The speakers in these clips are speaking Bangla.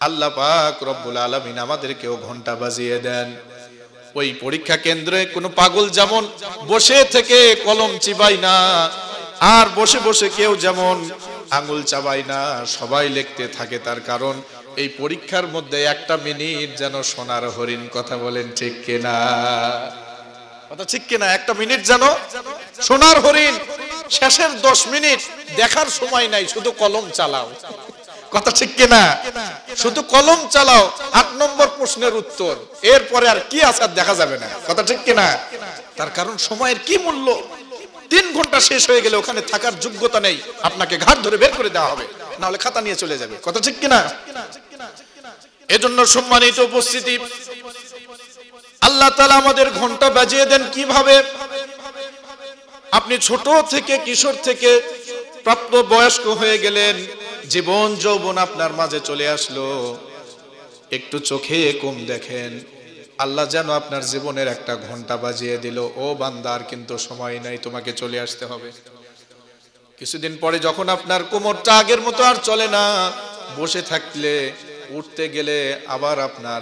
আল্লাহ পাক রব্বুল আলামিন আমাদেরকেও ঘন্টা বাজিয়ে দেন। ওই পরীক্ষা কেন্দ্রে কোনো পাগল যেমন বসে থেকে কলম চিবাই না, আর বসে বসে কেউ যেমন আঙুল চাবাই না, সবাই লিখতে থাকে। তার কারণ এই পরীক্ষার মধ্যে একটা মিনিট যেন সোনার হরিণ। কথা বলেন ঠিক কিনা? কথা ঠিক কিনা? একটা মিনিট যেন সোনার হরিণ। শেষের 10 মিনিট দেখার সময় নাই, শুধু কলম চালাও। কথা ঠিক কিনা? শুধু কলম চালাও। 8 নম্বর প্রশ্নের উত্তর, এরপরে আর কি আছে দেখা যাবে না। কথা ঠিক কিনা? তার কারণ সময়ের কি মূল্য। 3 ঘন্টা শেষ হয়ে গেলে ওখানে থাকার যোগ্যতা নেই, আপনাকে ঘাট ধরে বের করে দেওয়া হবে, না হলে খাতা নিয়ে চলে যাবে। কথা ঠিক কিনা? এজন্য সম্মানিত উপস্থিতি, আল্লাহ তাআলা আমাদের ঘন্টা বাজিয়ে দেন কিভাবে? আপনি ছোট থেকে, কিশোর থেকে প্রাপ্ত বয়স্ক হয়ে গেলেন, জীবন যৌবন আপনার মাঝে চলে আসলো, একটু চোখে কম দেখেন, আল্লাহ যেন আপনার জীবনের একটা ঘন্টা বাজিয়ে দিল, ও বান্দার কিন্তু সময় নাই, তোমাকে চলে আসতে হবে। কিছুদিন পরে যখন আপনার কোমরটা আগের মতো আর চলে না, বসে থাকলে উঠতে গেলে আবার আপনার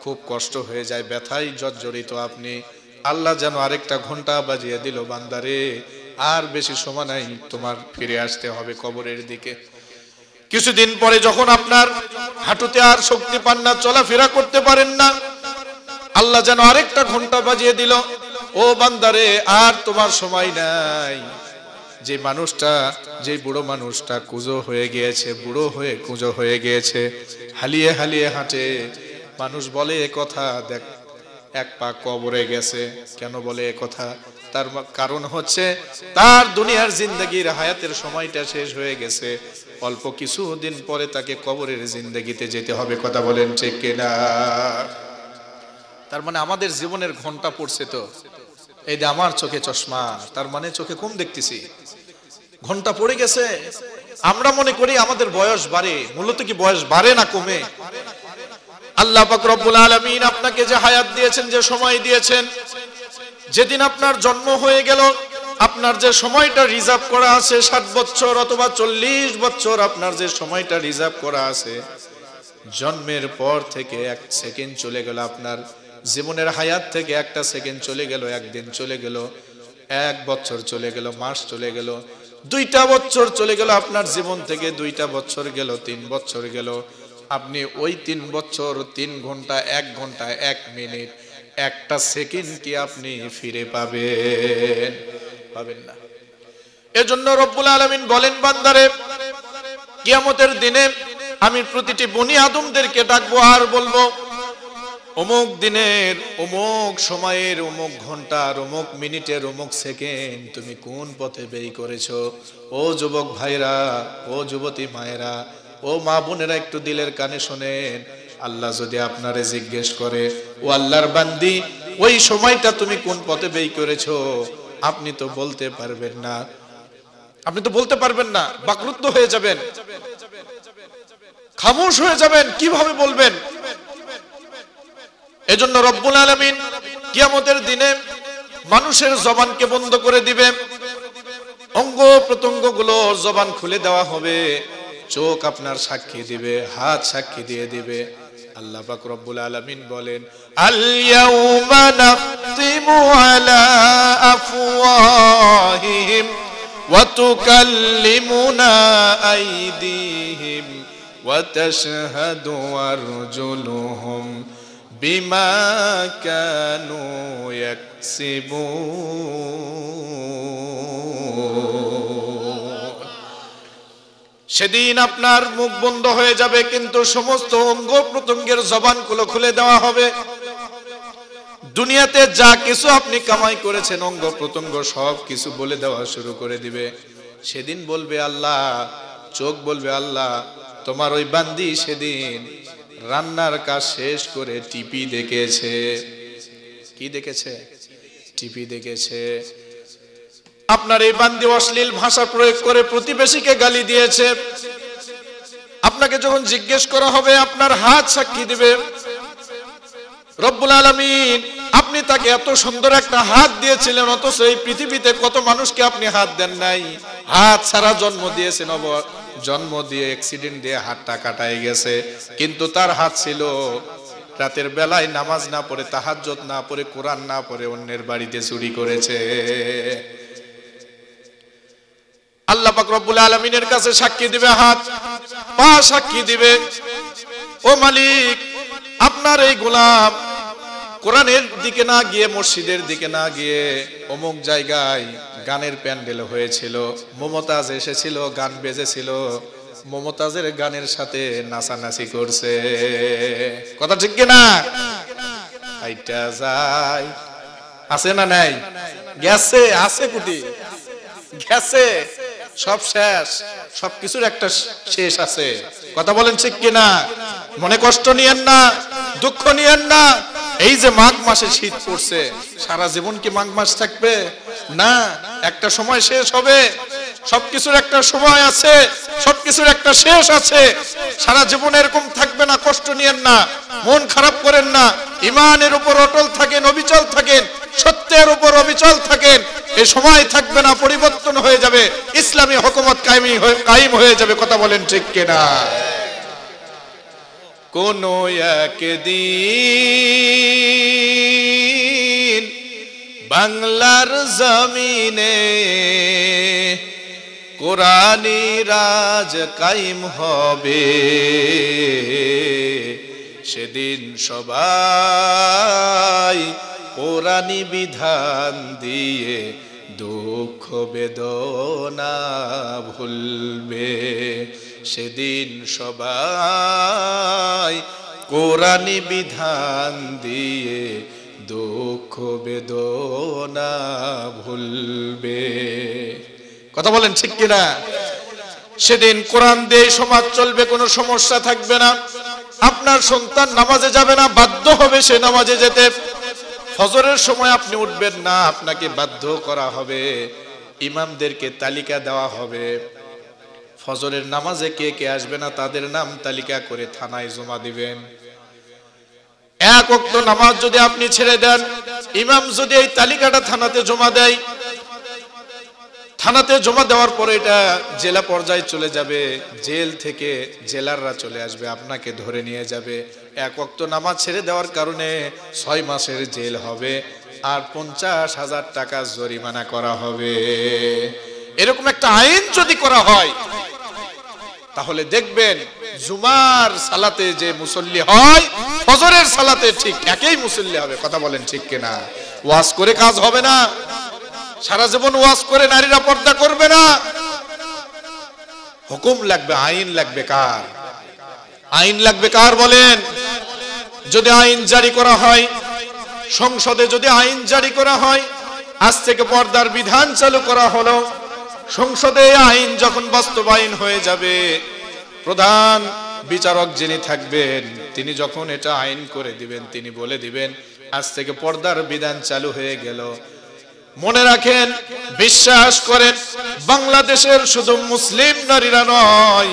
খুব কষ্ট হয়ে যায়, ব্যথায় জর্জরিত আপনি, আল্লাহ যেন আরেকটা ঘন্টা বাজিয়ে দিল, বান্দারে আর বেশি সময় নাই, তোমার ফিরে আসতে হবে কবরের দিকে। কিছুদিন পরে যখন আপনার হাঁটুতে আর শক্তি পান না, চলাফেরা করতে পারেন না, আল্লাহ যেন আরেকটা ঘন্টা বাজিয়ে দিল, ও বান্দারে আর তোমার সময় নাই। যে মানুষটা, যে বুড়ো মানুষটা কুঁজো হয়ে গিয়েছে, বুড়ো হয়ে কুঁজো হয়ে গিয়েছে, হালিয়ে হালিয়ে হাঁটে, মানুষ বলে এ কথা, দেখ এক পা কবরে গেছে। কেন বলে এ কথা? তার কারণ হচ্ছে তার দুনিয়ার জিন্দেগির হায়াতের সময়টা শেষ হয়ে গেছে, অল্প কিছুদিন পরে তাকে কবরের জিন্দেগিতে যেতে হবে। কথা বলেন ঠিক কিনা? তার মানে আমাদের জীবনের ঘন্টা পড়ছে। তো এই যে আমার চোখে চশমা, তার মানে চোখে কম দেখতেছি, ঘন্টা পড়ে গেছে। আমরা মনে করি আমাদের বয়স বাড়ে, মূলত কি বয়স বাড়ে না কমে? আল্লাহ পাক রব্বুল আলামিন আপনাকে যে হায়াত দিয়েছেন, যে সময় দিয়েছেন, যেদিন আপনার জন্ম হয়ে গেল, আপনার যে সময়টা রিজার্ভ করা আছে 60 বছর অথবা 40 বছর, আপনার যে সময়টা রিজার্ভ করা আছে, জন্মের পর থেকে 1 সেকেন্ড চলে গেল, আপনার জীবনের হায়াত থেকে 1টা সেকেন্ড চলে গেল, 1 দিন চলে গেল, 1 বছর চলে গেল, মাস চলে গেল, 2টা বছর চলে গেল, আপনার জীবন থেকে 2টা বছর গেল, 3 বছর গেল। আপনি ওই 3 বছর, 3 ঘন্টা, 1 ঘন্টা, 1 মিনিট, 1টা সেকেন্ড কি আপনি ফিরে পাবেন? পাবেন না। এজন্য রব্বুল আলামিন বলেন, বান্দারে কিয়ামতের দিনে আমি প্রতিটি বনি আদমদেরকে ডাকবো আর বলবো, অমুক দিনের অমুক সময়ের অমুক ঘন্টার অমুক মিনিটের অমুক সেকেন্ড তুমি কোন পথে ব্যয় করেছো? ও যুবক ভাইরা, ও যুবতী মায়েরা, ও মা বোনেরা, একটু দিলের কানে শোনেন। আল্লাহ যদি আপনারে জিজ্ঞেস করে, ও আল্লাহর বান্দি, ওই সময়টা তুমি কোন পথে ব্যয় করেছো, আপনি তো বলতে পারবেন না। আপনি তো বলতে পারবেন না, বাকরুদ্ধ হয়ে যাবেন, খামোশ হয়ে যাবেন, কিভাবে বলবেন? এজন্য রব্বুল আলামিন কিয়ামতের দিনে মানুষের জবানকে বন্ধ করে দিবে, অঙ্গ প্রত্যঙ্গগুলো জবান খুলে দেওয়া হবে, চোখ আপনার সাক্ষী দিবে, হাত সাক্ষী দিয়ে দিবে। আল্লাহ পাক রব্বুল আলামিন বলেন, আল ইয়াউমা নাখতিমু আলা আফওয়াহিহিম ওয়া তুকাল্লিমুনা আইদিহিম ওয়া তাশহাদু আরজুলুহুম বিমা কানু ইয়াকসিবুন। সেদিন আপনার মুখ বন্ধ হয়ে যাবে, কিন্তু সমস্ত অঙ্গ প্রত্যঙ্গের জবানগুলো খুলে দেওয়া হবে। দুনিয়াতে যা কিছু আপনি কামাই করেছেন, অঙ্গ প্রত্যঙ্গ সব কিছু বলে দেওয়া শুরু করে দিবে। সেদিন বলবে আল্লাহ, চোখ বলবে আল্লাহ, তোমার ওই বান্দি সেদিন রান্নার কাজ শেষ করে টিভি দেখেছে। কি দেখেছে? টিভি দেখেছে। আপনার এই বান্দি অশ্লীল ভাষা প্রয়োগ করে প্রতিবেশীকে গালি দিয়েছে। আপনাকে যখন জিজ্ঞেস করা হবে, আপনার হাত সাক্ষী দিবে। রব্বুল আলামিন আপনি তাকে এত সুন্দর একটা হাত দিয়েছিলেন, অথচ এই পৃথিবীতে কত মানুষকে আপনি হাত দেন নাই। হাত ছাড়া জন্ম দিয়েছেন, জন্ম দিয়ে অ্যাক্সিডেন্ট দিয়ে হাতটা কাটায় গেছে, কিন্তু তার হাত ছিল রাতের বেলায় নামাজ না পড়ে, তাহাজ্জুদ না পড়ে, কোরআন না পড়ে অন্যের বাড়িতে চুরি করেছে। আল্লাহ পাক রব্বুল আলামিনের কাছে সাক্ষী দিবে হাত, পা সাক্ষী দিবে, ও মালিক আপনার এই গোলাম কোরআনের দিকে না গিয়ে, মসজিদের দিকে না গিয়ে অমুক জায়গায় গানের প্যান্ডেল হয়েছিল, মমতাজ এসেছিল, গান বেজেছিল, মমতাজের গানের সাথে নাচানাচি করছে। কথা ঠিক কিনা? আইটা যায় আছে না নাই? গেছে, আছে কুটি গেছে, সব শেষ, সবকিছুর একটা শেষ আছে। কথা বলেন ঠিক কিনা? মনে কষ্ট নিয়েন না, দুঃখ নিয়েন না। এই যে মাঘ মাসে শীত পড়ছে, সারা জীবন কি মাঘ মাস থাকবে? না, একটা সময় শেষ হবে। সবকিছুর একটা সময় আছে, সবকিছুর একটা শেষ আছে। সারা জীবন এরকম থাকবে না, কষ্ট নিয়েন না, মন খারাপ করেন না। ঈমানের উপর অটল থাকেন, অবিচল থাকেন, সত্যের উপর অবিচল থাকেন। এই সময় থাকবে না, পরিবর্তন হয়ে যাবে, ইসলামী হুকুমত কায়েম হয়ে যাবে। কথা বলেন ঠিক কিনা? কোন একদিন বাংলার জমিনে কোরআনী রাজ কায়েম হবে, সেদিন সবাই কোরআনী বিধান দিয়ে দুঃখ বেদনা ভুলবে। সেদিন সবাই কোরআনী বিধান দিয়ে দুঃখ বেদনা ভুলবে। কথা বলেন ঠিক কিনা? সেদিন কোরআন দিয়ে সমাজ চলবে, কোনো সমস্যা থাকবে না। আপনার সন্তান নামাজে যাবে না, বাধ্য হবে সে নামাজে যেতে। ফজরের সময় আপনি উঠবেন না, আপনাকে বাধ্য করা হবে। ইমামদেরকে তালিকা দেওয়া হবে, ফজরের নামাজে কে কে আসবে না তাদের নাম তালিকা করে থানায় জমা দিবেন। এক ওয়াক্ত নামাজ যদি আপনি ছেড়ে দেন, ইমাম যদি এই তালিকাটা থানাতে জমা দেয়, থানাতে জমা দেওয়ার পরে এটা জেলা পর্যায়ে চলে যাবে, জেল থেকে জেলাররা চলে আসবে, আপনাকে ধরে নিয়ে যাবে। এক ওয়াক্ত নামাজ ছেড়ে দেওয়ার কারণে 6 মাসের জেল হবে আর 50,000 টাকা জরিমানা করা হবে। এরকম একটা আইন যদি করা হয়, তাহলে দেখবেন জুমার সালাতে যে মুসল্লি হয়, ফজরের সালাতে ঠিক একই মুসল্লি হবে। কথা বলেন ঠিক কিনা? ওয়াজ করে কাজ হবে না, সারা জীবন ওয়াজ করে নারীরা পর্দা করবে না। হুকুম লাগবে, আইন লাগবে। কার আইন লাগবে? কার বলেন? যদি আইন জারি করা হয়, সংসদে যদি আইন জারি করা হয়, আজ থেকে পর্দার বিধান চালু করা হলো, সংসদে আইন যখন বাস্তবায়ন হয়ে যাবে, প্রধান বিচারক যিনি থাকবেন তিনি যখন এটা আইন করে দিবেন, তিনি বলে দিবেন আজ থেকে পর্দার বিধান চালু হয়ে গেল। মনে রাখেন, বিশ্বাস করেন, বাংলাদেশের শুধু মুসলিম নারীরা নয়,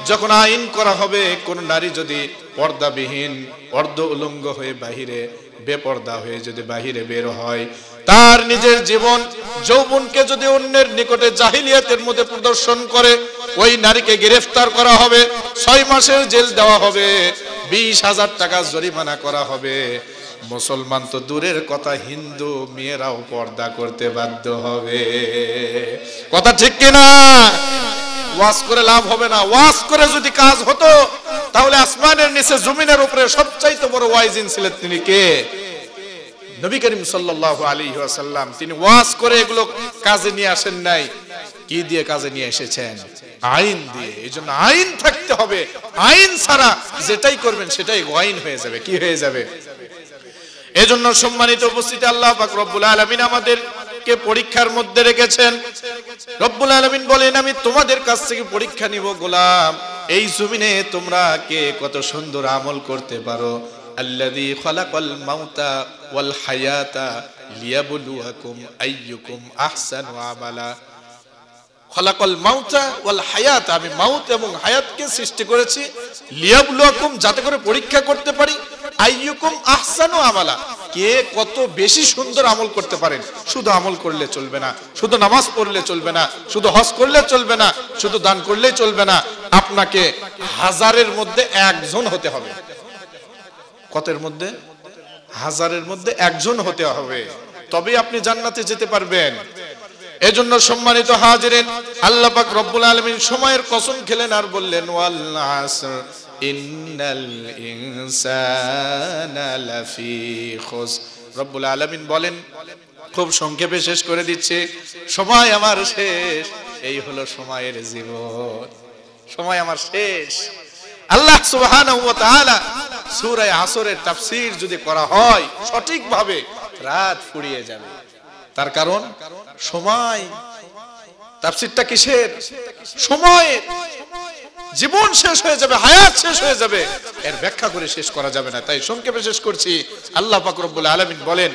যখন আইন করা হবে কোন নারী যদি পর্দাবিহীন, অর্ধ উলঙ্গ হয়ে বাহিরে, বেপর্দা হয়ে যদি বাহিরে বের হয়, তার নিজের জীবন যৌবনকে যদি অন্যের নিকটে জাহিলিয়াতের মধ্যে প্রদর্শন করে, ওই নারীকে গ্রেফতার করা হবে, 6 মাসের জেল দেওয়া হবে, 20,000 টাকা জরিমানা করা হবে। মুসলমান তো দূরের কথা, হিন্দু মেয়েরাও পর্দা করতে বাধ্য হবে। কথা ঠিক কিনা? ওয়াজ করে লাভ হবে না। ওয়াজ করে যদি কাজ হতো, তাহলে আসমানের নিচে জমিনের উপরে সবচাইতে বড় ওয়াইজিন ছিলেন তিনি কে? নবী করিম সাল্লাল্লাহু আলাইহি ওয়াসাল্লাম। তিনি ওয়াজ করে এগুলো কাজে নিয়ে আসেন নাই। কি দিয়ে কাজে নিয়ে এসেছেন? আইন দিয়ে। এইজন্য আইন থাকতে হবে। আইন ছাড়া যেটাই করবেন সেটাই আইন হয়ে যাবে। কি হয়ে যাবে? এজন্য সম্মানিত উপস্থিতি, আল্লাহ পাক রব্বুল আলামিন আমাদেরকে পরীক্ষার মধ্যে রেখেছেন। রব্বুল আলামিন বলেন, আমি তোমাদের কাছ থেকে পরীক্ষা নিব গোলাম, এই জমিনে তোমরা কে কত সুন্দর আমল করতে পারো। আল্লাযী খালাকাল মাউতা ওয়াল হায়াতা লিয়াবলুয়াকুম আইয়ুকুম আহসানু আমালা। খালাকাল মাউতা ওয়াল হায়াত, আমি মাউত এবং হায়াতকে সৃষ্টি করেছি লিয়াবলুয়াকুম, যাতে করে পরীক্ষা করতে পারি, আইয়ুকুম আহসানু আমালা, কে কত বেশি সুন্দর আমল করতে পারেন। শুধু আমল করলে চলবে না, শুধু নামাজ পড়লে চলবে না, শুধু হজ করলে চলবে না, শুধু দান করলেই চলবে না, আপনাকে হাজারের মধ্যে একজন হতে হবে। কতের মধ্যে? হাজারের মধ্যে একজন হতে হবে, তবেই আপনি জান্নাতে যেতে পারবেন। এজন্য সম্মানিত হাজিরিন, আল্লাহ পাক রব্বুল আলামিন সময়ের কসম খেলেন আর বললেন ওয়াল আসর ইন্নাল ইনসানা লাফি খুসর। রব্বুল আলামিন বলেন, খুব সংক্ষেপে শেষ করে দিচ্ছে, সময় আমার শেষ, এই হলো সময়ের জীবন, সময় আমার শেষ। আল্লাহ সুবহানাহু ওয়া তাআলা সূরা আসরের তাফসীর যদি করা হয় সঠিকভাবে, রাত ফুরিয়ে যাবে। তার কারণ সময়। তাফসীরটা কিসের? সময়ের। জীবন শেষ হয়ে যাবে, হায়াত শেষ হয়ে যাবে, এর ব্যাখ্যা করে শেষ করা যাবে না। তাই সংক্ষেপে শেষ করছি। আল্লাহ পাক রব্বুল আলামিন বলেন,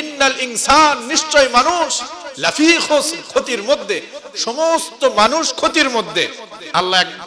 ইন্নাল ইনসান, নিশ্চয় মানুষ, লাফি খুসর, ক্ষতির মধ্যে, সমস্ত মানুষ ক্ষতির মধ্যে। আল্লাহ